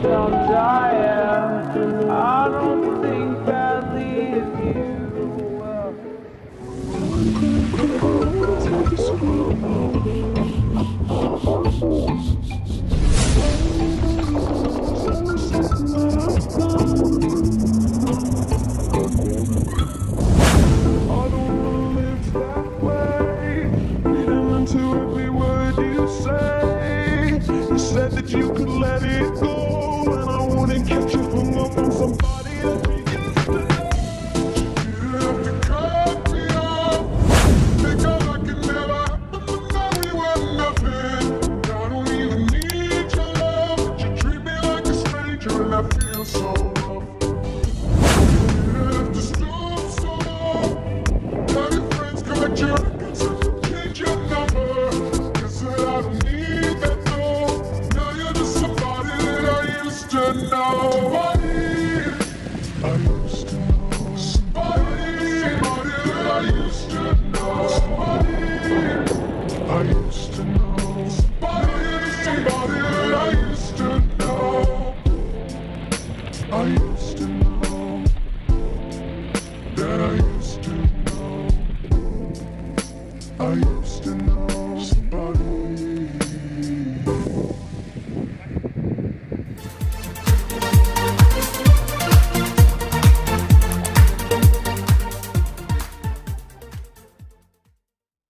dying. I don't think badly of you. I don't wanna live that way. Reading into every word you say. You said that you could let it go, and I wouldn't catch you hung up on somebody that we used to know. You have to cut me off because I could never know we were nothing. I don't even need your love, but you treat me like a stranger, and I feel so rough. You have to stop so long. Tell your friends, collect your records, and change your number. Cause I don't need that no. Now you're just somebody that I used to know. I used to